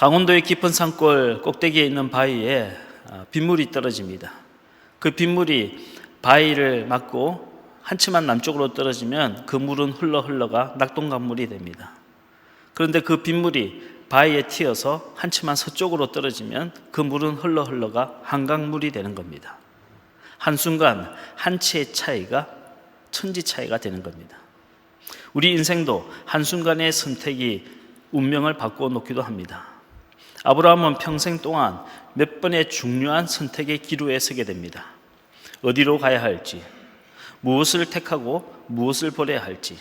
강원도의 깊은 산골 꼭대기에 있는 바위에 빗물이 떨어집니다. 그 빗물이 바위를 맞고 한치만 남쪽으로 떨어지면 그 물은 흘러가 낙동강물이 됩니다. 그런데 그 빗물이 바위에 튀어서 한치만 서쪽으로 떨어지면 그 물은 흘러가 한강물이 되는 겁니다. 한순간 한치의 차이가 천지 차이가 되는 겁니다. 우리 인생도 한순간의 선택이 운명을 바꾸어 놓기도 합니다. 아브라함은 평생 동안 몇 번의 중요한 선택의 기로에 서게 됩니다. 어디로 가야 할지, 무엇을 택하고 무엇을 버려야 할지,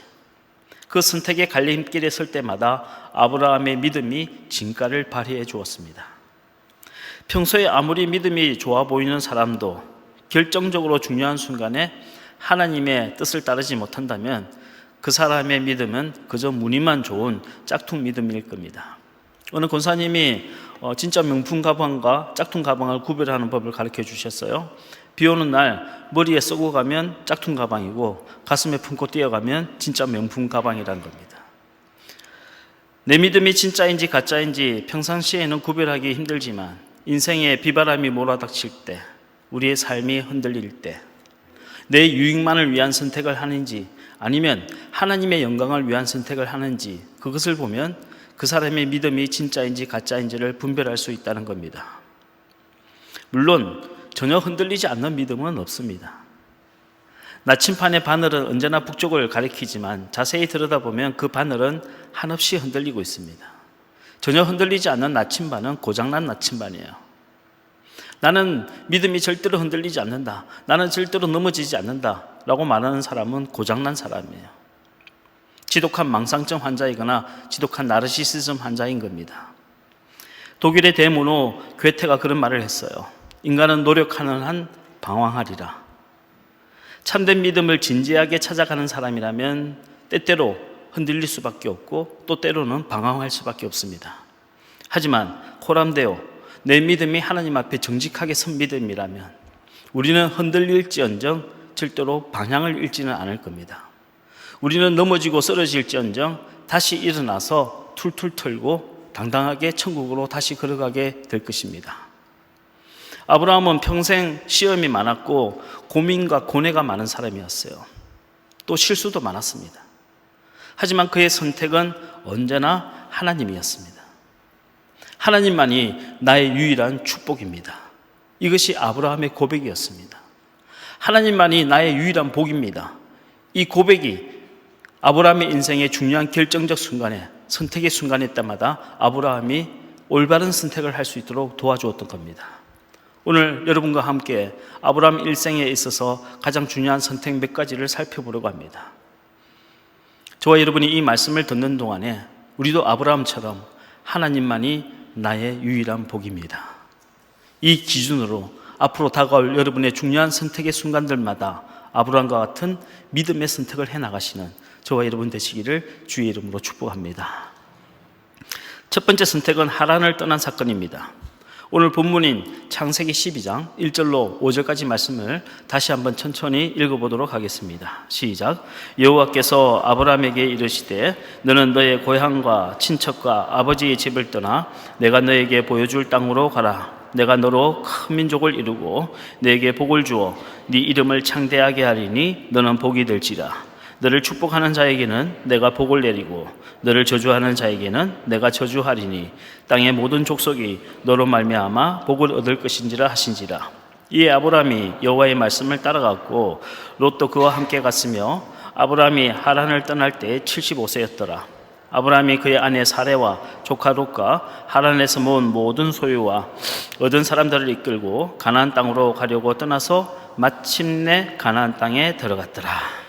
그 선택의 갈림길에 설 때마다 아브라함의 믿음이 진가를 발휘해 주었습니다. 평소에 아무리 믿음이 좋아 보이는 사람도 결정적으로 중요한 순간에 하나님의 뜻을 따르지 못한다면 그 사람의 믿음은 그저 무늬만 좋은 짝퉁 믿음일 겁니다. 어느 권사님이 진짜 명품 가방과 짝퉁 가방을 구별하는 법을 가르쳐 주셨어요. 비 오는 날 머리에 쓰고 가면 짝퉁 가방이고 가슴에 품고 뛰어가면 진짜 명품 가방이라는 겁니다. 내 믿음이 진짜인지 가짜인지 평상시에는 구별하기 힘들지만 인생에 비바람이 몰아닥칠 때, 우리의 삶이 흔들릴 때, 내 유익만을 위한 선택을 하는지 아니면 하나님의 영광을 위한 선택을 하는지, 그것을 보면 그 사람의 믿음이 진짜인지 가짜인지를 분별할 수 있다는 겁니다. 물론 전혀 흔들리지 않는 믿음은 없습니다. 나침판의 바늘은 언제나 북쪽을 가리키지만 자세히 들여다보면 그 바늘은 한없이 흔들리고 있습니다. 전혀 흔들리지 않는 나침반은 고장난 나침반이에요. 나는 믿음이 절대로 흔들리지 않는다, 나는 절대로 넘어지지 않는다 라고 말하는 사람은 고장난 사람이에요. 지독한 망상증 환자이거나 지독한 나르시시즘 환자인 겁니다. 독일의 대문호 괴테가 그런 말을 했어요. 인간은 노력하는 한 방황하리라. 참된 믿음을 진지하게 찾아가는 사람이라면 때때로 흔들릴 수밖에 없고 또 때로는 방황할 수밖에 없습니다. 하지만 코람데오, 내 믿음이 하나님 앞에 정직하게 선 믿음이라면 우리는 흔들릴지언정 절대로 방향을 잃지는 않을 겁니다. 우리는 넘어지고 쓰러질지언정 다시 일어나서 툴툴 털고 당당하게 천국으로 다시 걸어가게 될 것입니다. 아브라함은 평생 시험이 많았고 고민과 고뇌가 많은 사람이었어요. 또 실수도 많았습니다. 하지만 그의 선택은 언제나 하나님이었습니다. 하나님만이 나의 유일한 축복입니다. 이것이 아브라함의 고백이었습니다. 하나님만이 나의 유일한 복입니다. 이 고백이 아브라함의 인생의 중요한 결정적 순간에, 선택의 순간에 때마다 아브라함이 올바른 선택을 할 수 있도록 도와주었던 겁니다. 오늘 여러분과 함께 아브라함 일생에 있어서 가장 중요한 선택 몇 가지를 살펴보려고 합니다. 저와 여러분이 이 말씀을 듣는 동안에 우리도 아브라함처럼 하나님만이 나의 유일한 복입니다, 이 기준으로 앞으로 다가올 여러분의 중요한 선택의 순간들마다 아브라함과 같은 믿음의 선택을 해나가시는 저와 여러분 되시기를 주의 이름으로 축복합니다. 첫 번째 선택은 하란을 떠난 사건입니다. 오늘 본문인 창세기 12장 1절로 5절까지 말씀을 다시 한번 천천히 읽어보도록 하겠습니다. 시작. 여호와께서 아브라함에게 이르시되 너는 너의 고향과 친척과 아버지의 집을 떠나 내가 너에게 보여줄 땅으로 가라. 내가 너로 큰 민족을 이루고 너에게 복을 주어 네 이름을 창대하게 하리니 너는 복이 될지라. 너를 축복하는 자에게는 내가 복을 내리고 너를 저주하는 자에게는 내가 저주하리니 땅의 모든 족속이 너로 말미암아 복을 얻을 것인지라 하신지라. 이에 아브라함이 여호와의 말씀을 따라갔고 롯도 그와 함께 갔으며 아브라함이 하란을 떠날 때 75세였더라. 아브라함이 그의 아내 사레와 조카 롯과 하란에서 모은 모든 소유와 얻은 사람들을 이끌고 가나안 땅으로 가려고 떠나서 마침내 가나안 땅에 들어갔더라.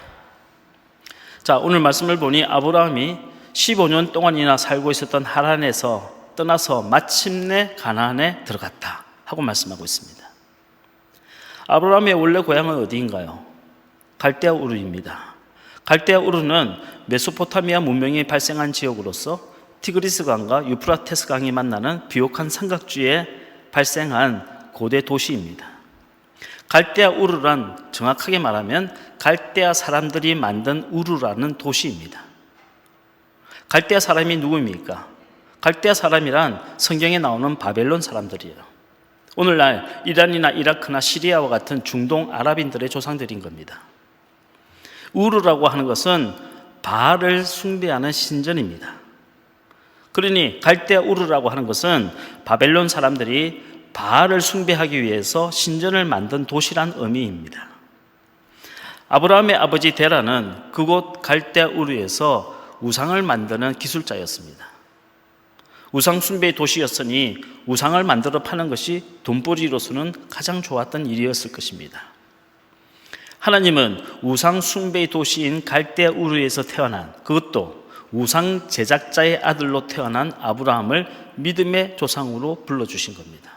자, 오늘 말씀을 보니 아브라함이 15년 동안이나 살고 있었던 하란에서 떠나서 마침내 가나안에 들어갔다 하고 말씀하고 있습니다. 아브라함의 원래 고향은 어디인가요? 갈대아 우르입니다. 갈대아 우르는 메소포타미아 문명이 발생한 지역으로서 티그리스 강과 유프라테스 강이 만나는 비옥한 삼각지에 발생한 고대 도시입니다. 갈대아 우르란 정확하게 말하면 갈대아 사람들이 만든 우르라는 도시입니다. 갈대아 사람이 누구입니까? 갈대아 사람이란 성경에 나오는 바벨론 사람들이에요. 오늘날 이란이나 이라크나 시리아와 같은 중동 아랍인들의 조상들인 겁니다. 우르라고 하는 것은 바알을 숭배하는 신전입니다. 그러니 갈대아 우르라고 하는 것은 바벨론 사람들이 바알을 숭배하기 위해서 신전을 만든 도시란 의미입니다. 아브라함의 아버지 데라는 그곳 갈대아 우르에서 우상을 만드는 기술자였습니다. 우상 숭배의 도시였으니 우상을 만들어 파는 것이 돈벌이로서는 가장 좋았던 일이었을 것입니다. 하나님은 우상 숭배의 도시인 갈대아 우르에서 태어난, 그것도 우상 제작자의 아들로 태어난 아브라함을 믿음의 조상으로 불러주신 겁니다.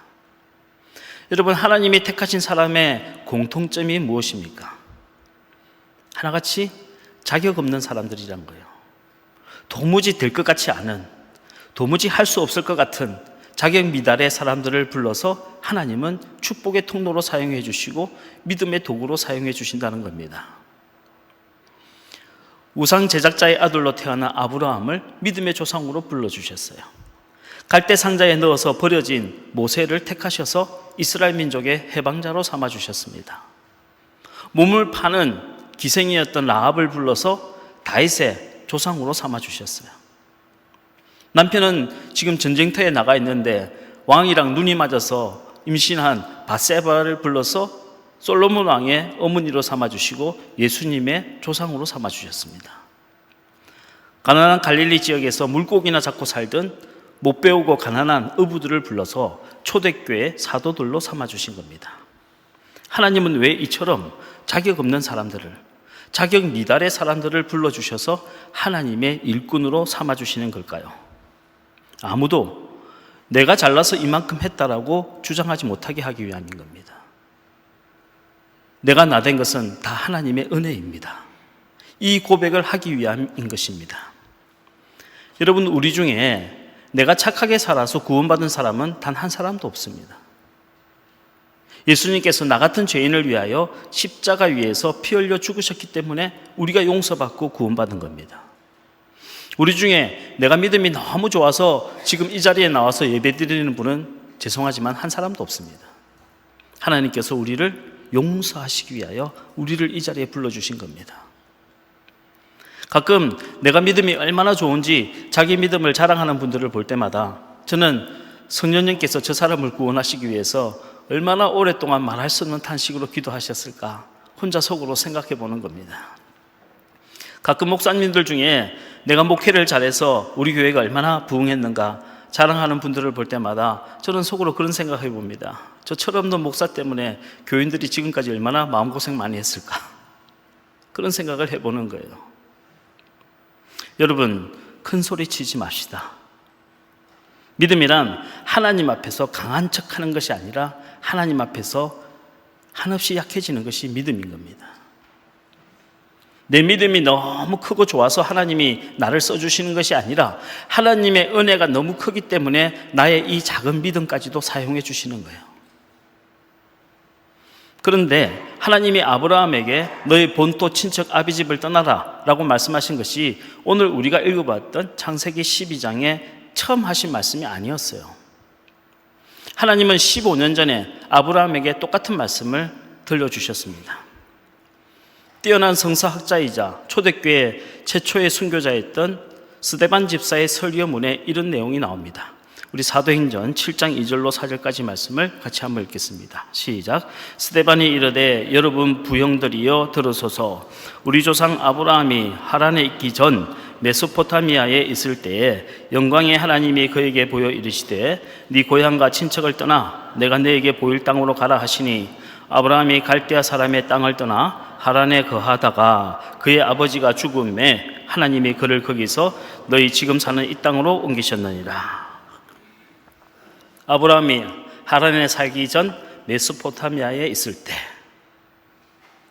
여러분, 하나님이 택하신 사람의 공통점이 무엇입니까? 하나같이 자격 없는 사람들이란 거예요. 도무지 될 것 같지 않은, 도무지 할 수 없을 것 같은 자격 미달의 사람들을 불러서 하나님은 축복의 통로로 사용해 주시고 믿음의 도구로 사용해 주신다는 겁니다. 우상 제작자의 아들로 태어난 아브라함을 믿음의 조상으로 불러주셨어요. 갈대 상자에 넣어서 버려진 모세를 택하셔서 이스라엘 민족의 해방자로 삼아주셨습니다. 몸을 파는 기생이었던 라합을 불러서 다윗의 조상으로 삼아주셨어요. 남편은 지금 전쟁터에 나가 있는데 왕이랑 눈이 맞아서 임신한 밧세바를 불러서 솔로몬 왕의 어머니로 삼아주시고 예수님의 조상으로 삼아주셨습니다. 가난한 갈릴리 지역에서 물고기나 잡고 살던 못 배우고 가난한 어부들을 불러서 초대교회 사도들로 삼아주신 겁니다. 하나님은 왜 이처럼 자격 없는 사람들을, 자격 미달의 사람들을 불러주셔서 하나님의 일꾼으로 삼아주시는 걸까요? 아무도 내가 잘나서 이만큼 했다라고 주장하지 못하게 하기 위함인 겁니다. 내가 나 된 것은 다 하나님의 은혜입니다. 이 고백을 하기 위함인 것입니다. 여러분, 우리 중에 내가 착하게 살아서 구원받은 사람은 단 한 사람도 없습니다. 예수님께서 나 같은 죄인을 위하여 십자가 위에서 피 흘려 죽으셨기 때문에 우리가 용서받고 구원받은 겁니다. 우리 중에 내가 믿음이 너무 좋아서 지금 이 자리에 나와서 예배드리는 분은 죄송하지만 한 사람도 없습니다. 하나님께서 우리를 용서하시기 위하여 우리를 이 자리에 불러주신 겁니다. 가끔 내가 믿음이 얼마나 좋은지 자기 믿음을 자랑하는 분들을 볼 때마다 저는 성령님께서 저 사람을 구원하시기 위해서 얼마나 오랫동안 말할 수 없는 탄식으로 기도하셨을까 혼자 속으로 생각해 보는 겁니다. 가끔 목사님들 중에 내가 목회를 잘해서 우리 교회가 얼마나 부흥했는가 자랑하는 분들을 볼 때마다 저는 속으로 그런 생각해 봅니다. 저 철없는 목사 때문에 교인들이 지금까지 얼마나 마음고생 많이 했을까, 그런 생각을 해보는 거예요. 여러분, 큰 소리 치지 맙시다. 믿음이란 하나님 앞에서 강한 척하는 것이 아니라 하나님 앞에서 한없이 약해지는 것이 믿음인 겁니다. 내 믿음이 너무 크고 좋아서 하나님이 나를 써주시는 것이 아니라 하나님의 은혜가 너무 크기 때문에 나의 이 작은 믿음까지도 사용해 주시는 거예요. 그런데 하나님이 아브라함에게 너의 본토 친척 아비집을 떠나라 라고 말씀하신 것이 오늘 우리가 읽어봤던 창세기 12장에 처음 하신 말씀이 아니었어요. 하나님은 15년 전에 아브라함에게 똑같은 말씀을 들려주셨습니다. 뛰어난 성서학자이자 초대교회 최초의 순교자였던 스데반 집사의 설교문에 이런 내용이 나옵니다. 우리 사도행전 7장 2절로 4절까지 말씀을 같이 한번 읽겠습니다. 시작. 스데반이 이르되 여러분 부형들이여 들으소서. 우리 조상 아브라함이 하란에 있기 전 메소포타미아에 있을 때에 영광의 하나님이 그에게 보여 이르시되 네 고향과 친척을 떠나 내가 너에게 보일 땅으로 가라 하시니 아브라함이 갈대아 사람의 땅을 떠나 하란에 거하다가 그의 아버지가 죽음에 하나님이 그를 거기서 너희 지금 사는 이 땅으로 옮기셨느니라. 아브라함이 하란에 살기 전 메소포타미아에 있을 때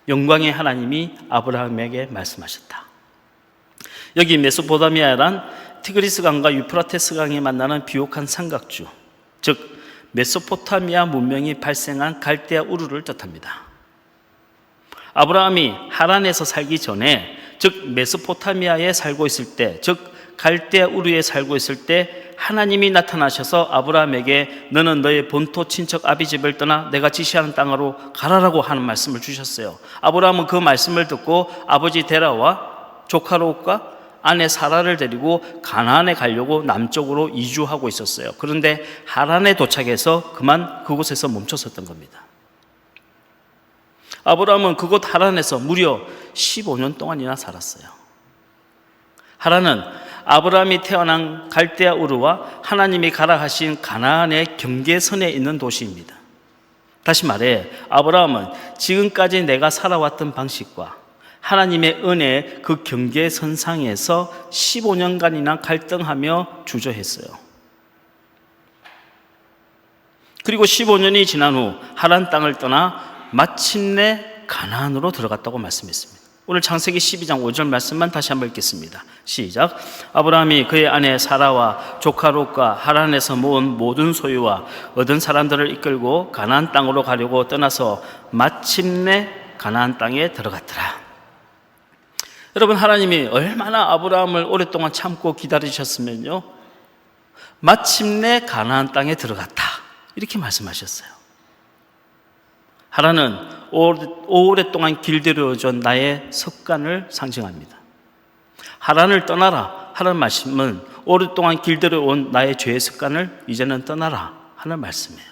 영광의 하나님이 아브라함에게 말씀하셨다. 여기 메소포타미아란 티그리스 강과 유프라테스 강이 만나는 비옥한 삼각주, 즉 메소포타미아 문명이 발생한 갈대아 우르를 뜻합니다. 아브라함이 하란에서 살기 전에, 즉 메소포타미아에 살고 있을 때, 즉 갈대아 우르에 살고 있을 때 하나님이 나타나셔서 아브라함에게 너는 너의 본토 친척 아비 집을 떠나 내가 지시하는 땅으로 가라라고 하는 말씀을 주셨어요. 아브라함은 그 말씀을 듣고 아버지 데라와 조카 롯과 아내 사라를 데리고 가나안에 가려고 남쪽으로 이주하고 있었어요. 그런데 하란에 도착해서 그만 그곳에서 멈춰섰던 겁니다. 아브라함은 그곳 하란에서 무려 15년 동안이나 살았어요. 하란은 아브라함이 태어난 갈대아 우르와 하나님이 가라 하신 가나안의 경계선에 있는 도시입니다. 다시 말해 아브라함은 지금까지 내가 살아왔던 방식과 하나님의 은혜의 그 경계선상에서 15년간이나 갈등하며 주저했어요. 그리고 15년이 지난 후 하란 땅을 떠나 마침내 가나안으로 들어갔다고 말씀했습니다. 오늘 창세기 12장 5절 말씀만 다시 한번 읽겠습니다. 시작. 아브라함이 그의 아내 사라와 조카 롯과 하란에서 모은 모든 소유와 얻은 사람들을 이끌고 가나안 땅으로 가려고 떠나서 마침내 가나안 땅에 들어갔더라. 여러분, 하나님이 얼마나 아브라함을 오랫동안 참고 기다리셨으면요, 마침내 가나안 땅에 들어갔다 이렇게 말씀하셨어요. 하란은 오랫동안 길들여져 나의 습관을 상징합니다. 하란을 떠나라 하는 말씀은 오랫동안 길들여온 나의 죄의 습관을 이제는 떠나라 하는 말씀이에요.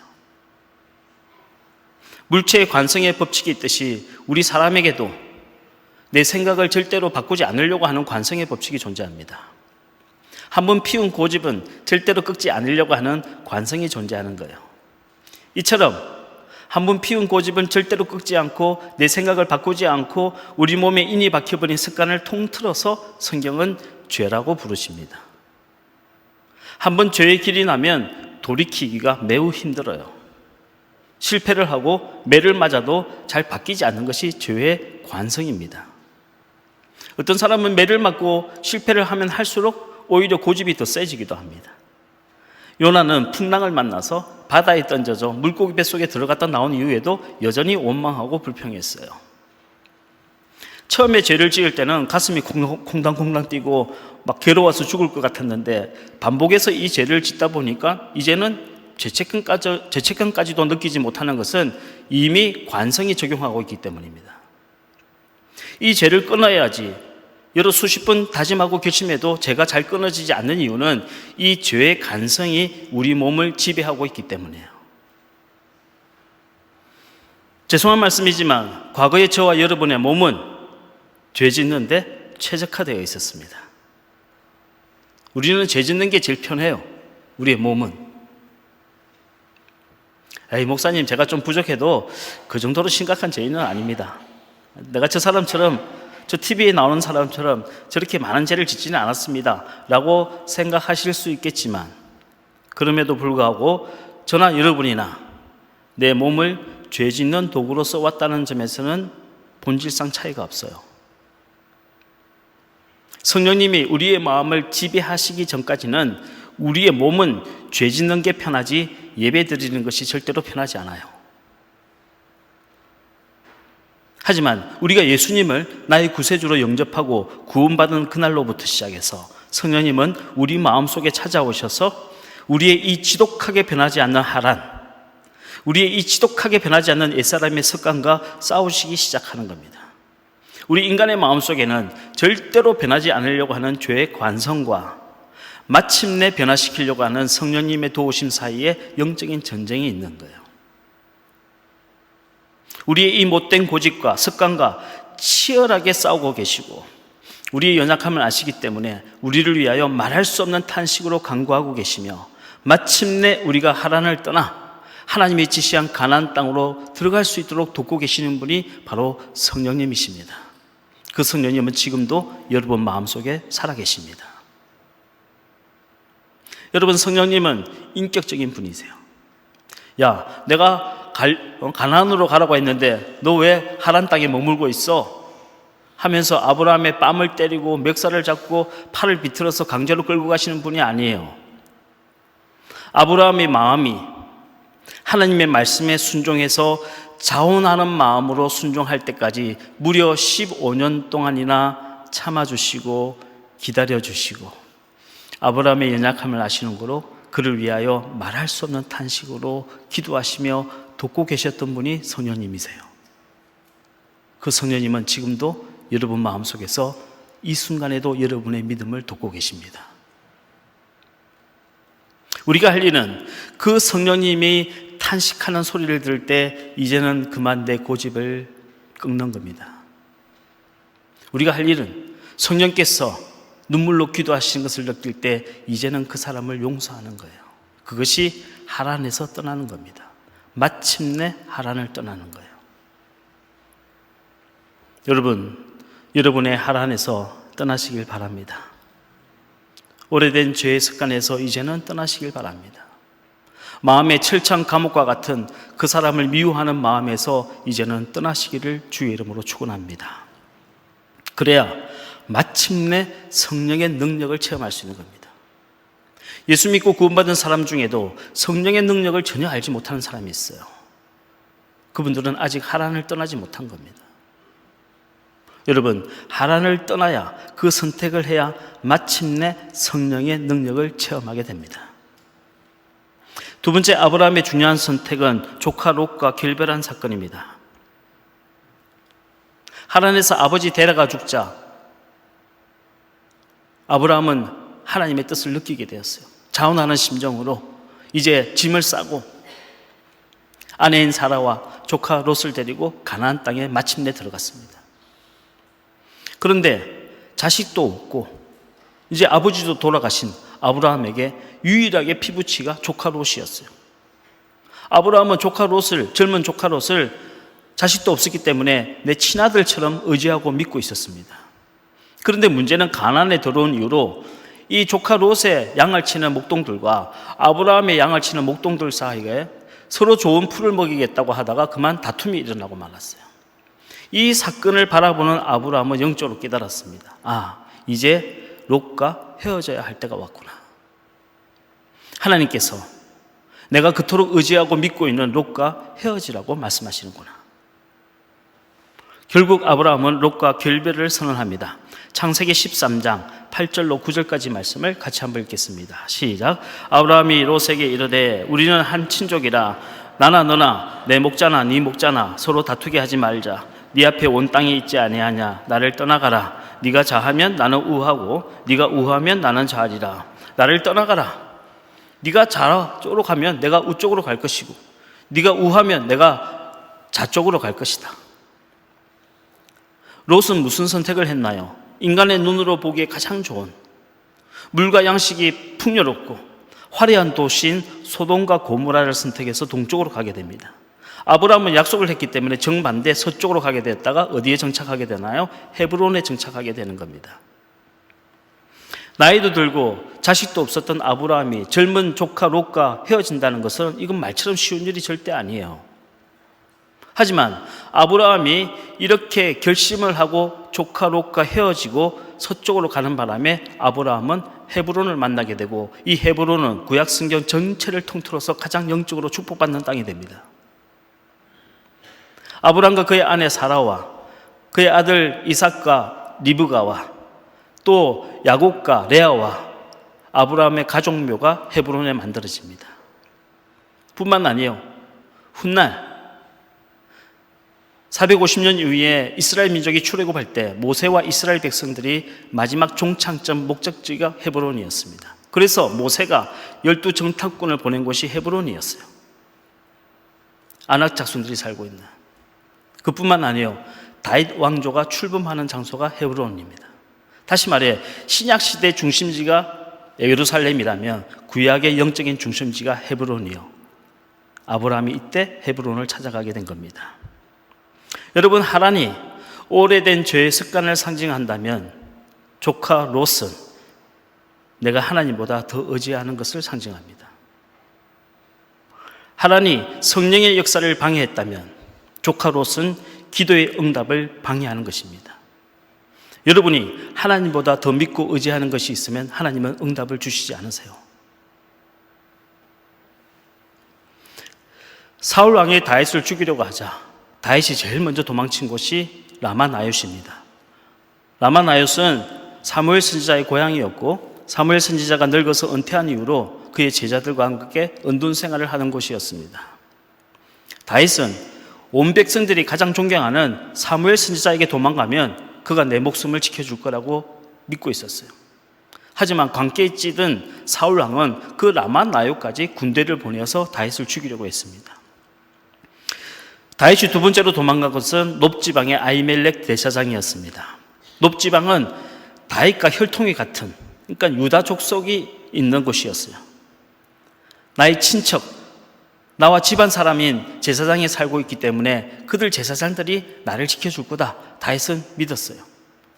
물체의 관성의 법칙이 있듯이 우리 사람에게도 내 생각을 절대로 바꾸지 않으려고 하는 관성의 법칙이 존재합니다. 한번 피운 고집은 절대로 꺾지 않으려고 하는 관성이 존재하는 거예요. 이처럼 한번 피운 고집은 절대로 꺾지 않고 내 생각을 바꾸지 않고 우리 몸에 인이 박혀버린 습관을 통틀어서 성경은 죄라고 부르십니다. 한번 죄의 길이 나면 돌이키기가 매우 힘들어요. 실패를 하고 매를 맞아도 잘 바뀌지 않는 것이 죄의 관성입니다. 어떤 사람은 매를 맞고 실패를 하면 할수록 오히려 고집이 더 세지기도 합니다. 요나는 풍랑을 만나서 바다에 던져져 물고기 뱃속에 들어갔다 나온 이후에도 여전히 원망하고 불평했어요. 처음에 죄를 지을 때는 가슴이 콩당콩당 뛰고 막 괴로워서 죽을 것 같았는데 반복해서 이 죄를 짓다 보니까 이제는 죄책감까지도 느끼지 못하는 것은 이미 관성이 적용하고 있기 때문입니다. 이 죄를 끊어야지 여러 수십 번 다짐하고 결심해도 죄가 잘 끊어지지 않는 이유는 이 죄의 관성이 우리 몸을 지배하고 있기 때문이에요. 죄송한 말씀이지만 과거의 저와 여러분의 몸은 죄 짓는데 최적화되어 있었습니다. 우리는 죄 짓는 게 제일 편해요. 우리의 몸은. 에이, 목사님, 제가 좀 부족해도 그 정도로 심각한 죄인은 아닙니다. 내가 저 사람처럼, 저 TV에 나오는 사람처럼 저렇게 많은 죄를 짓지는 않았습니다 라고 생각하실 수 있겠지만, 그럼에도 불구하고 저나 여러분이나 내 몸을 죄 짓는 도구로 써왔다는 점에서는 본질상 차이가 없어요. 성령님이 우리의 마음을 지배하시기 전까지는 우리의 몸은 죄 짓는 게 편하지 예배 드리는 것이 절대로 편하지 않아요. 하지만 우리가 예수님을 나의 구세주로 영접하고 구원받은 그날로부터 시작해서 성령님은 우리 마음속에 찾아오셔서 우리의 이 지독하게 변하지 않는 하란, 우리의 이 지독하게 변하지 않는 옛사람의 습관과 싸우시기 시작하는 겁니다. 우리 인간의 마음속에는 절대로 변하지 않으려고 하는 죄의 관성과 마침내 변화시키려고 하는 성령님의 도우심 사이에 영적인 전쟁이 있는 거예요. 우리의 이 못된 고집과 습관과 치열하게 싸우고 계시고 우리의 연약함을 아시기 때문에 우리를 위하여 말할 수 없는 탄식으로 간구하고 계시며 마침내 우리가 하란을 떠나 하나님이 지시한 가나안 땅으로 들어갈 수 있도록 돕고 계시는 분이 바로 성령님이십니다. 그 성령님은 지금도 여러분 마음속에 살아계십니다. 여러분, 성령님은 인격적인 분이세요. 야, 내가 가나안으로 가라고 했는데 너 왜 하란 땅에 머물고 있어? 하면서 아브라함의 뺨을 때리고 멱살을 잡고 팔을 비틀어서 강제로 끌고 가시는 분이 아니에요. 아브라함의 마음이 하나님의 말씀에 순종해서 자원하는 마음으로 순종할 때까지 무려 15년 동안이나 참아주시고 기다려주시고 아브라함의 연약함을 아시는 거로 그를 위하여 말할 수 없는 탄식으로 기도하시며 돕고 계셨던 분이 성령님이세요. 그 성령님은 지금도 여러분 마음속에서 이 순간에도 여러분의 믿음을 돕고 계십니다. 우리가 할 일은 그 성령님이 탄식하는 소리를 들을 때 이제는 그만 내 고집을 끊는 겁니다. 우리가 할 일은 성령께서 눈물로 기도하시는 것을 느낄 때 이제는 그 사람을 용서하는 거예요. 그것이 하란에서 떠나는 겁니다. 마침내 하란을 떠나는 거예요. 여러분, 여러분의 하란에서 떠나시길 바랍니다. 오래된 죄의 습관에서 이제는 떠나시길 바랍니다. 마음의 철창 감옥과 같은 그 사람을 미워하는 마음에서 이제는 떠나시기를 주의 이름으로 축원합니다. 그래야 마침내 성령의 능력을 체험할 수 있는 겁니다. 예수 믿고 구원받은 사람 중에도 성령의 능력을 전혀 알지 못하는 사람이 있어요. 그분들은 아직 하란을 떠나지 못한 겁니다. 여러분, 하란을 떠나야, 그 선택을 해야 마침내 성령의 능력을 체험하게 됩니다. 두 번째, 아브라함의 중요한 선택은 조카 롯과 결별한 사건입니다. 하란에서 아버지 데려가 죽자 아브라함은 하나님의 뜻을 느끼게 되었어요. 자원하는 심정으로 이제 짐을 싸고 아내인 사라와 조카 롯을 데리고 가나안 땅에 마침내 들어갔습니다. 그런데 자식도 없고 이제 아버지도 돌아가신 아브라함에게 유일하게 피부치가 조카 롯이었어요. 아브라함은 조카 롯을, 젊은 조카 롯을 자식도 없었기 때문에 내 친아들처럼 의지하고 믿고 있었습니다. 그런데 문제는 가나안에 들어온 이후로 이 조카 롯의 양을 치는 목동들과 아브라함의 양을 치는 목동들 사이에 서로 좋은 풀을 먹이겠다고 하다가 그만 다툼이 일어나고 말았어요. 이 사건을 바라보는 아브라함은 영적으로 깨달았습니다. 아, 이제 롯과 헤어져야 할 때가 왔구나. 하나님께서 내가 그토록 의지하고 믿고 있는 롯과 헤어지라고 말씀하시는구나. 결국 아브라함은 롯과 결별을 선언합니다. 창세기 13장 8절로 9절까지 말씀을 같이 한번 읽겠습니다. 시작. 아브라함이 롯에게 이르되 우리는 한 친족이라 나나 너나 내 목자나 네 목자나 서로 다투게 하지 말자. 네 앞에 온 땅이 있지 아니하냐. 나를 떠나가라. 네가 자하면 나는 우하고 네가 우하면 나는 자하리라. 나를 떠나가라. 네가 좌쪽으로 가면 내가 우쪽으로 갈 것이고 네가 우하면 내가 좌쪽으로 갈 것이다. 롯은 무슨 선택을 했나요? 인간의 눈으로 보기에 가장 좋은 물과 양식이 풍요롭고 화려한 도시인 소돔과 고모라를 선택해서 동쪽으로 가게 됩니다. 아브라함은 약속을 했기 때문에 정반대 서쪽으로 가게 됐다가 어디에 정착하게 되나요? 헤브론에 정착하게 되는 겁니다. 나이도 들고 자식도 없었던 아브라함이 젊은 조카 롯과 헤어진다는 것은 이건 말처럼 쉬운 일이 절대 아니에요. 하지만 아브라함이 이렇게 결심을 하고 조카 롯과 헤어지고 서쪽으로 가는 바람에 아브라함은 헤브론을 만나게 되고 이 헤브론은 구약 성경 전체를 통틀어서 가장 영적으로 축복받는 땅이 됩니다. 아브라함과 그의 아내 사라와 그의 아들 이삭과 리브가와 또 야곱과 레아와 아브라함의 가족묘가 헤브론에 만들어집니다. 뿐만 아니에요. 훗날 450년 이후에 이스라엘 민족이 출애굽할 때 모세와 이스라엘 백성들이 마지막 종착점 목적지가 헤브론이었습니다. 그래서 모세가 12정탐꾼을 보낸 곳이 헤브론이었어요. 아낙 자손들이 살고 있는. 그뿐만 아니에요. 다윗 왕조가 출범하는 장소가 헤브론입니다. 다시 말해 신약시대 중심지가 예루살렘이라면 구약의 영적인 중심지가 헤브론이요. 아브라함이 이때 헤브론을 찾아가게 된 겁니다. 여러분, 하란이 오래된 죄의 습관을 상징한다면 조카 롯은 내가 하나님보다 더 의지하는 것을 상징합니다. 하란이 성령의 역사를 방해했다면 조카 롯은 기도의 응답을 방해하는 것입니다. 여러분이 하나님보다 더 믿고 의지하는 것이 있으면 하나님은 응답을 주시지 않으세요. 사울 왕이 다윗을 죽이려고 하자 다윗이 제일 먼저 도망친 곳이 라마나옅입니다. 라마나옅은 사무엘 선지자의 고향이었고 사무엘 선지자가 늙어서 은퇴한 이후로 그의 제자들과 함께 은둔 생활을 하는 곳이었습니다. 다윗은 온 백성들이 가장 존경하는 사무엘 선지자에게 도망가면 그가 내 목숨을 지켜줄 거라고 믿고 있었어요. 하지만 광기에 찌든 사울 왕은 그 라마 나요까지 군대를 보내어서 다윗을 죽이려고 했습니다. 다윗이 두 번째로 도망간 것은 놉 지방의 아히멜렉 대사장이었습니다. 놉 지방은 다윗과 혈통이 같은, 그러니까 유다 족속이 있는 곳이었어요. 나의 친척, 나와 집안 사람인 제사장이 살고 있기 때문에 그들 제사장들이 나를 지켜줄 거다, 다윗은 믿었어요.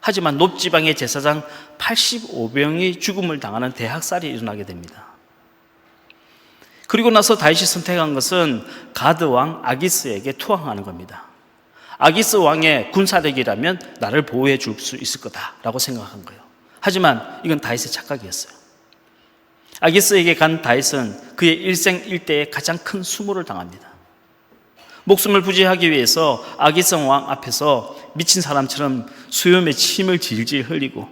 하지만 놉 지방의 제사장 85명이 죽음을 당하는 대학살이 일어나게 됩니다. 그리고 나서 다윗이 선택한 것은 가드 왕 아기스에게 투항하는 겁니다. 아기스 왕의 군사력이라면 나를 보호해 줄 수 있을 거다라고 생각한 거예요. 하지만 이건 다윗의 착각이었어요. 아기스에게 간 다윗은 그의 일생 일대에 가장 큰 수모를 당합니다. 목숨을 부지하기 위해서 아기스 왕 앞에서 미친 사람처럼 수염에 침을 질질 흘리고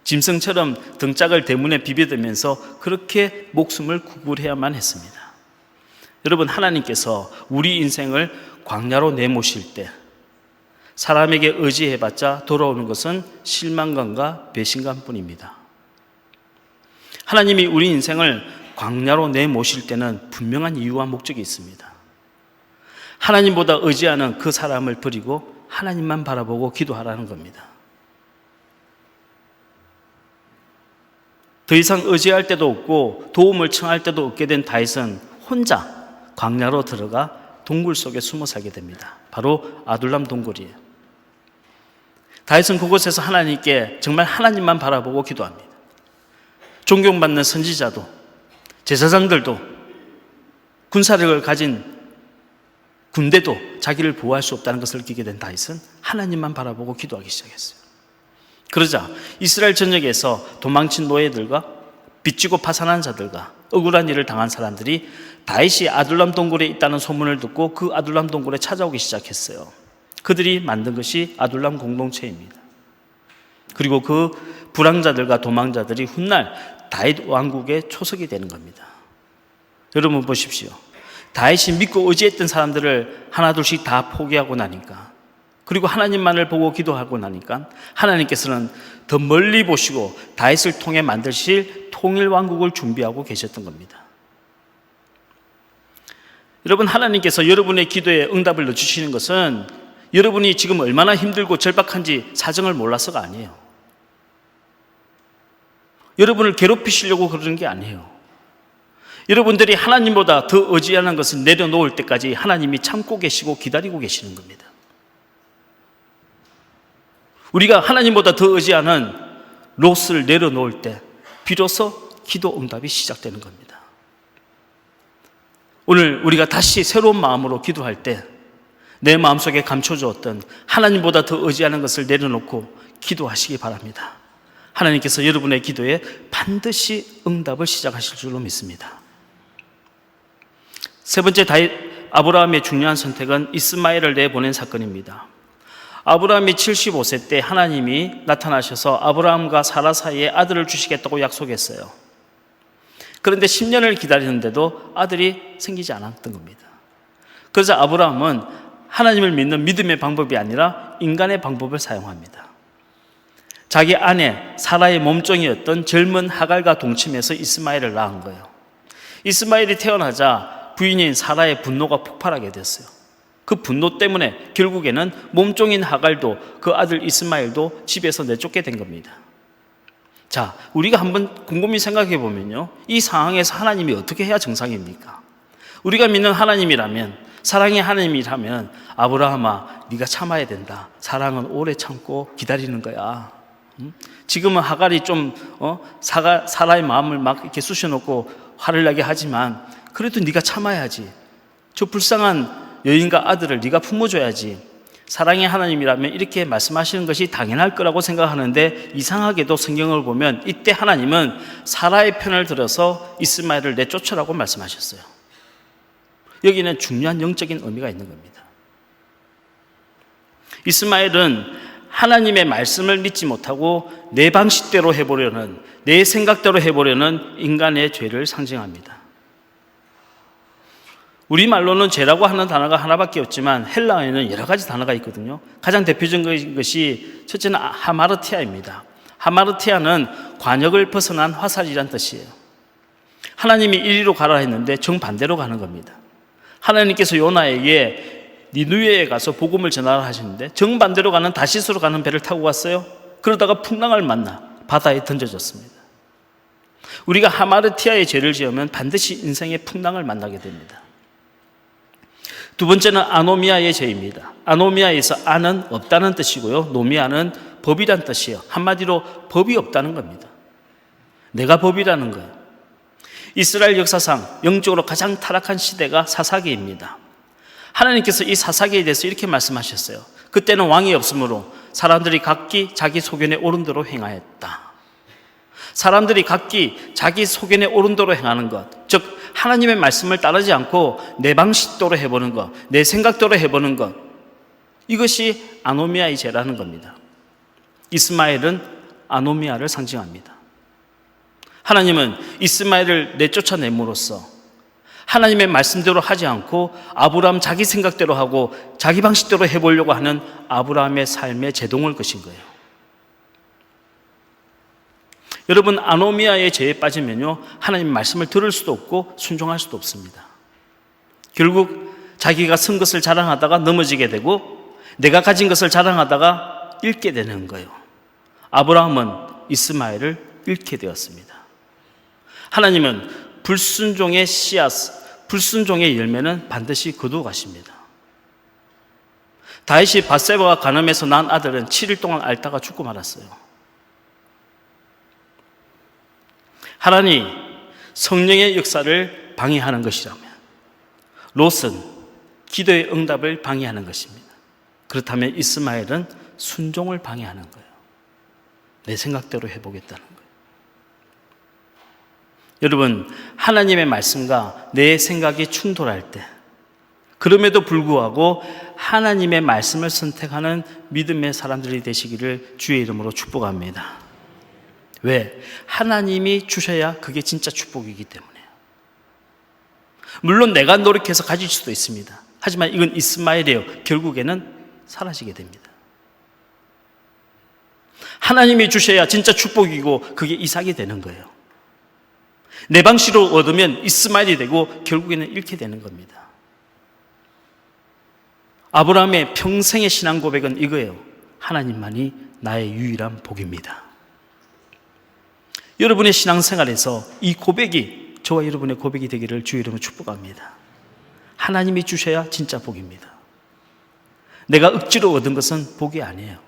짐승처럼 등짝을 대문에 비벼대면서 그렇게 목숨을 구걸해야만 했습니다. 여러분, 하나님께서 우리 인생을 광야로 내모실 때 사람에게 의지해봤자 돌아오는 것은 실망감과 배신감뿐입니다. 하나님이 우리 인생을 광야로 내모실 때는 분명한 이유와 목적이 있습니다. 하나님보다 의지하는 그 사람을 버리고 하나님만 바라보고 기도하라는 겁니다. 더 이상 의지할 때도 없고 도움을 청할 때도 없게 된 다윗은 혼자 광야로 들어가 동굴 속에 숨어 살게 됩니다. 바로 아둘람 동굴이에요. 다윗은 그곳에서 하나님께 정말 하나님만 바라보고 기도합니다. 존경받는 선지자도 제사장들도 군사력을 가진 군대도 자기를 보호할 수 없다는 것을 느끼게 된 다윗은 하나님만 바라보고 기도하기 시작했어요. 그러자 이스라엘 전역에서 도망친 노예들과 빚지고 파산한 자들과 억울한 일을 당한 사람들이 다윗이 아둘람 동굴에 있다는 소문을 듣고 그 아둘람 동굴에 찾아오기 시작했어요. 그들이 만든 것이 아둘람 공동체입니다. 그리고 그 불황자들과 도망자들이 훗날 다윗 왕국의 초석이 되는 겁니다. 여러분 보십시오. 다윗이 믿고 의지했던 사람들을 하나둘씩 다 포기하고 나니까, 그리고 하나님만을 보고 기도하고 나니까 하나님께서는 더 멀리 보시고 다윗을 통해 만드실 통일 왕국을 준비하고 계셨던 겁니다. 여러분, 하나님께서 여러분의 기도에 응답을 넣어주시는 것은 여러분이 지금 얼마나 힘들고 절박한지 사정을 몰라서가 아니에요. 여러분을 괴롭히시려고 그러는 게 아니에요. 여러분들이 하나님보다 더 의지하는 것을 내려놓을 때까지 하나님이 참고 계시고 기다리고 계시는 겁니다. 우리가 하나님보다 더 의지하는 롯을 내려놓을 때 비로소 기도 응답이 시작되는 겁니다. 오늘 우리가 다시 새로운 마음으로 기도할 때 내 마음속에 감춰주었던 하나님보다 더 의지하는 것을 내려놓고 기도하시기 바랍니다. 하나님께서 여러분의 기도에 반드시 응답을 시작하실 줄로 믿습니다. 세 번째, 아브라함의 중요한 선택은 이스마엘을 내보낸 사건입니다. 아브라함이 75세 때 하나님이 나타나셔서 아브라함과 사라 사이에 아들을 주시겠다고 약속했어요. 그런데 10년을 기다리는데도 아들이 생기지 않았던 겁니다. 그래서 아브라함은 하나님을 믿는 믿음의 방법이 아니라 인간의 방법을 사용합니다. 자기 아내 사라의 몸종이었던 젊은 하갈과 동침해서 이스마엘을 낳은 거예요. 이스마엘이 태어나자 부인인 사라의 분노가 폭발하게 됐어요. 그 분노 때문에 결국에는 몸종인 하갈도 그 아들 이스마엘도 집에서 내쫓게 된 겁니다. 자, 우리가 한번 곰곰이 생각해 보면요, 이 상황에서 하나님이 어떻게 해야 정상입니까? 우리가 믿는 하나님이라면, 사랑의 하나님이라면, 아브라함아, 네가 참아야 된다. 사랑은 오래 참고 기다리는 거야. 지금은 하갈이 좀 사라의 마음을 막 이렇게 쑤셔놓고 화를 나게 하지만 그래도 네가 참아야지. 저 불쌍한 여인과 아들을 네가 품어줘야지. 사랑의 하나님이라면 이렇게 말씀하시는 것이 당연할 거라고 생각하는데, 이상하게도 성경을 보면 이때 하나님은 사라의 편을 들어서 이스마엘을 내쫓으라고 말씀하셨어요. 여기는 중요한 영적인 의미가 있는 겁니다. 이스마엘은 하나님의 말씀을 믿지 못하고 내 방식대로 해보려는, 내 생각대로 해보려는 인간의 죄를 상징합니다. 우리말로는 죄라고 하는 단어가 하나밖에 없지만 헬라어에는 여러 가지 단어가 있거든요. 가장 대표적인 것이 첫째는 하마르티아입니다. 하마르티아는 관역을 벗어난 화살이란 뜻이에요. 하나님이 이리로 가라 했는데 정반대로 가는 겁니다. 하나님께서 요나에게 니느웨에 가서 복음을 전하라 하시는데 정반대로 가는 다시스로 가는 배를 타고 갔어요. 그러다가 풍랑을 만나 바다에 던져졌습니다. 우리가 하마르티아의 죄를 지으면 반드시 인생의 풍랑을 만나게 됩니다. 두 번째는 아노미아의 죄입니다. 아노미아에서 아는 없다는 뜻이고요, 노미아는 법이란 뜻이에요. 한마디로 법이 없다는 겁니다. 내가 법이라는 거예요. 이스라엘 역사상 영적으로 가장 타락한 시대가 사사기입니다. 하나님께서 이 사사기에 대해서 이렇게 말씀하셨어요. 그때는 왕이 없으므로 사람들이 각기 자기 소견에 옳은 대로 행하였다. 사람들이 각기 자기 소견에 옳은 대로 행하는 것, 즉 하나님의 말씀을 따르지 않고 내 방식대로 해보는 것, 내 생각대로 해보는 것, 이것이 아노미아의 죄라는 겁니다. 이스마엘은 아노미아를 상징합니다. 하나님은 이스마엘을 내쫓아냄으로써 하나님의 말씀대로 하지 않고 아브라함 자기 생각대로 하고 자기 방식대로 해보려고 하는 아브라함의 삶에 제동을 거신 거예요. 여러분, 아노미아의 죄에 빠지면요, 하나님 말씀을 들을 수도 없고 순종할 수도 없습니다. 결국 자기가 쓴 것을 자랑하다가 넘어지게 되고 내가 가진 것을 자랑하다가 잃게 되는 거예요. 아브라함은 이스마엘을 잃게 되었습니다. 하나님은 불순종의 씨앗, 불순종의 열매는 반드시 거두어 가십니다. 다윗이 밧세바가 간음해서 낳은 아들은 7일 동안 앓다가 죽고 말았어요. 하나님 성령의 역사를 방해하는 것이라면 롯은 기도의 응답을 방해하는 것입니다. 그렇다면 이스마엘은 순종을 방해하는 거예요. 내 생각대로 해보겠다는 거예요. 여러분, 하나님의 말씀과 내 생각이 충돌할 때, 그럼에도 불구하고 하나님의 말씀을 선택하는 믿음의 사람들이 되시기를 주의 이름으로 축복합니다. 왜? 하나님이 주셔야 그게 진짜 축복이기 때문에요. 물론 내가 노력해서 가질 수도 있습니다. 하지만 이건 이스마엘이에요. 결국에는 사라지게 됩니다. 하나님이 주셔야 진짜 축복이고 그게 이삭이 되는 거예요. 내 방식으로 얻으면 이스마엘이 되고 결국에는 잃게 되는 겁니다. 아브라함의 평생의 신앙 고백은 이거예요. 하나님만이 나의 유일한 복입니다. 여러분의 신앙생활에서 이 고백이 저와 여러분의 고백이 되기를 주의 이름으로 축복합니다. 하나님이 주셔야 진짜 복입니다. 내가 억지로 얻은 것은 복이 아니에요.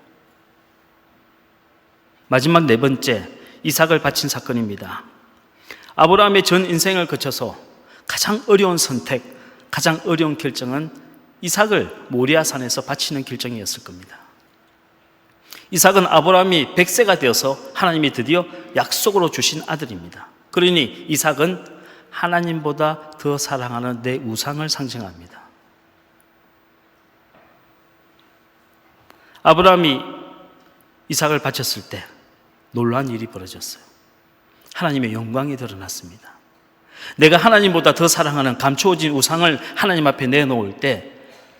마지막 네 번째, 이삭을 바친 사건입니다. 아브라함의 전 인생을 거쳐서 가장 어려운 선택, 가장 어려운 결정은 이삭을 모리아산에서 바치는 결정이었을 겁니다. 이삭은 아브라함이 100세가 되어서 하나님이 드디어 약속으로 주신 아들입니다. 그러니 이삭은 하나님보다 더 사랑하는 내 우상을 상징합니다. 아브라함이 이삭을 바쳤을 때 놀라운 일이 벌어졌어요. 하나님의 영광이 드러났습니다. 내가 하나님보다 더 사랑하는 감추어진 우상을 하나님 앞에 내놓을 때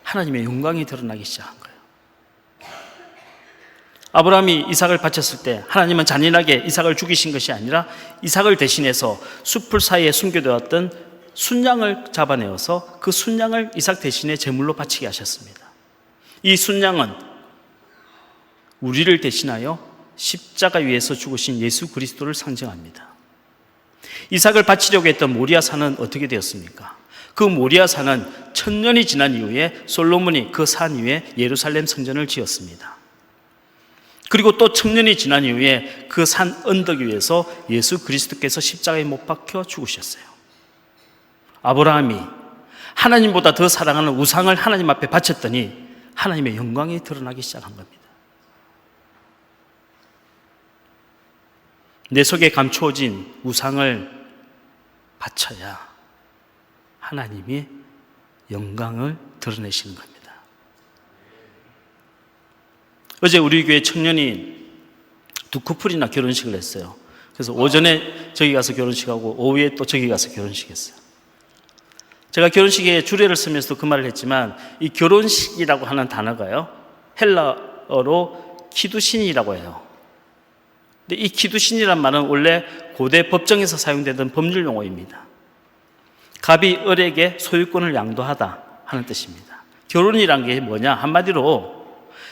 하나님의 영광이 드러나기 시작한 거예요. 아브라함이 이삭을 바쳤을 때 하나님은 잔인하게 이삭을 죽이신 것이 아니라 이삭을 대신해서 숲풀 사이에 숨겨두었던 순양을 잡아내어서 그 순양을 이삭 대신에 제물로 바치게 하셨습니다. 이 순양은 우리를 대신하여 십자가 위에서 죽으신 예수 그리스도를 상징합니다. 이삭을 바치려고 했던 모리아산은 어떻게 되었습니까? 그 모리아산은 1000년이 지난 이후에 솔로몬이 그 산 위에 예루살렘 성전을 지었습니다. 그리고 또 1000년이 지난 이후에 그 산 언덕 위에서 예수 그리스도께서 십자가에 못 박혀 죽으셨어요. 아브라함이 하나님보다 더 사랑하는 우상을 하나님 앞에 바쳤더니 하나님의 영광이 드러나기 시작한 겁니다. 내 속에 감추어진 우상을 바쳐야 하나님이 영광을 드러내시는 겁니다. 어제 우리 교회 청년이 두 커플이나 결혼식을 했어요. 그래서 오전에 저기 가서 결혼식하고 오후에 또 저기 가서 결혼식 했어요. 제가 결혼식에 주례를 쓰면서도 그 말을 했지만 이 결혼식이라고 하는 단어가요, 헬라어로 키두신이라고 해요. 근데 이 키두신이란 말은 원래 고대 법정에서 사용되던 법률 용어입니다. 갑이 을에게 소유권을 양도하다 하는 뜻입니다. 결혼이란 게 뭐냐? 한마디로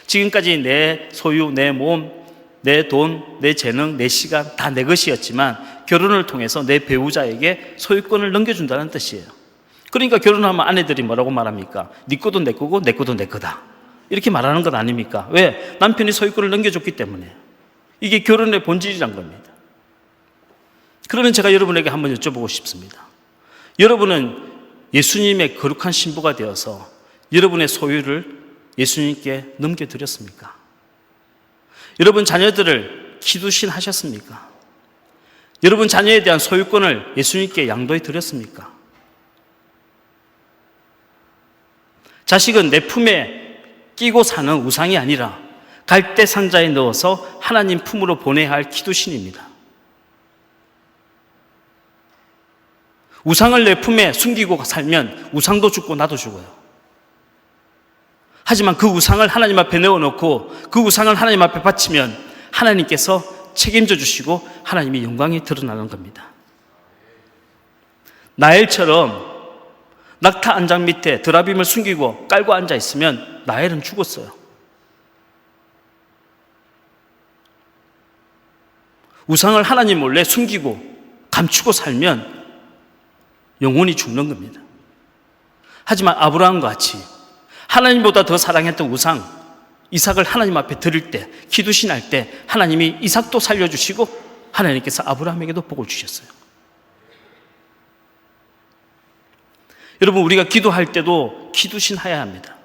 지금까지 내 소유, 내 몸, 내 돈, 내 재능, 내 시간 다 내 것이었지만 결혼을 통해서 내 배우자에게 소유권을 넘겨준다는 뜻이에요. 그러니까 결혼하면 아내들이 뭐라고 말합니까? 네 거도 내 거고 내 거도 내 거다, 이렇게 말하는 것 아닙니까? 왜? 남편이 소유권을 넘겨줬기 때문에. 이게 결혼의 본질이란 겁니다. 그러면 제가 여러분에게 한번 여쭤보고 싶습니다. 여러분은 예수님의 거룩한 신부가 되어서 여러분의 소유를 예수님께 넘겨드렸습니까? 여러분 자녀들을 키두신 하셨습니까? 여러분 자녀에 대한 소유권을 예수님께 양도해 드렸습니까? 자식은 내 품에 끼고 사는 우상이 아니라 갈대 상자에 넣어서 하나님 품으로 보내야 할 키두신입니다. 우상을 내 품에 숨기고 살면 우상도 죽고 나도 죽어요. 하지만 그 우상을 하나님 앞에 내어놓고 그 우상을 하나님 앞에 바치면 하나님께서 책임져 주시고 하나님의 영광이 드러나는 겁니다. 나엘처럼 낙타 안장 밑에 드라빔을 숨기고 깔고 앉아 있으면 나엘은 죽었어요. 우상을 하나님 몰래 숨기고 감추고 살면 영원히 죽는 겁니다. 하지만 아브라함과 같이 하나님보다 더 사랑했던 우상 이삭을 하나님 앞에 드릴 때, 기두신할 때 하나님이 이삭도 살려주시고 하나님께서 아브라함에게도 복을 주셨어요. 여러분, 우리가 기도할 때도 기두신해야 합니다.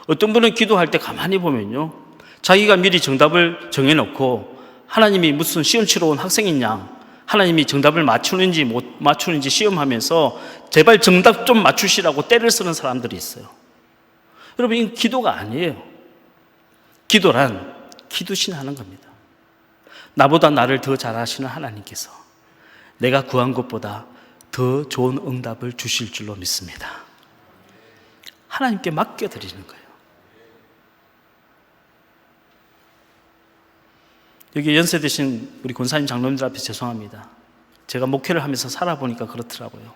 어떤 분은 기도할 때 가만히 보면요, 자기가 미리 정답을 정해놓고 하나님이 무슨 시험 치러 온 학생이냐, 하나님이 정답을 맞추는지 못 맞추는지 시험하면서 제발 정답 좀 맞추시라고 때를 쓰는 사람들이 있어요. 여러분, 이건 기도가 아니에요. 기도란 기두신하는 겁니다. 나보다 나를 더 잘 아시는 하나님께서 내가 구한 것보다 더 좋은 응답을 주실 줄로 믿습니다. 하나님께 맡겨드리는 거예요. 여기 연세 드신 우리 권사님 장로님들 앞에 죄송합니다. 제가 목회를 하면서 살아보니까 그렇더라고요.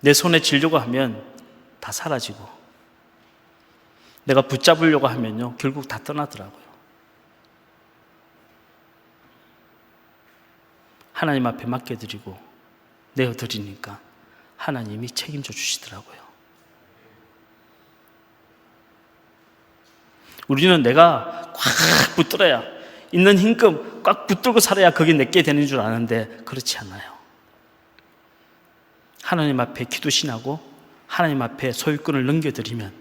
내 손에 쥐려고 하면 다 사라지고 내가 붙잡으려고 하면요 결국 다 떠나더라고요. 하나님 앞에 맡겨드리고 내어드리니까 하나님이 책임져 주시더라고요. 우리는 내가 꽉 붙들어야, 있는 힘껏 꽉 붙들고 살아야 그게 내게 되는 줄 아는데 그렇지 않아요. 하나님 앞에 기도신하고 하나님 앞에 소유권을 넘겨드리면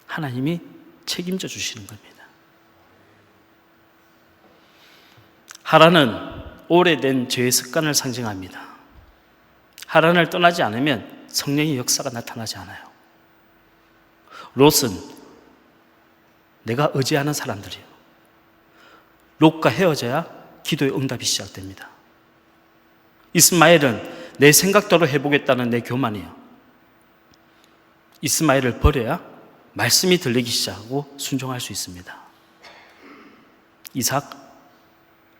하나님이 책임져 주시는 겁니다. 하란은 오래된 죄의 습관을 상징합니다. 하란을 떠나지 않으면 성령의 역사가 나타나지 않아요. 롯은 내가 의지하는 사람들이에요. 롯과 헤어져야 기도의 응답이 시작됩니다. 이스마엘은 내 생각대로 해보겠다는 내 교만이에요. 이스마엘을 버려야 말씀이 들리기 시작하고 순종할 수 있습니다. 이삭,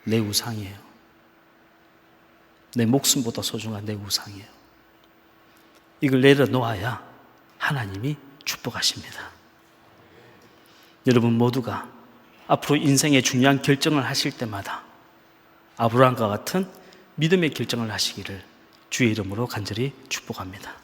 내 우상이에요. 내 목숨보다 소중한 내 우상이에요. 이걸 내려놓아야 하나님이 축복하십니다. 여러분 모두가 앞으로 인생의 중요한 결정을 하실 때마다 아브라함과 같은 믿음의 결정을 하시기를 주의 이름으로 간절히 축복합니다.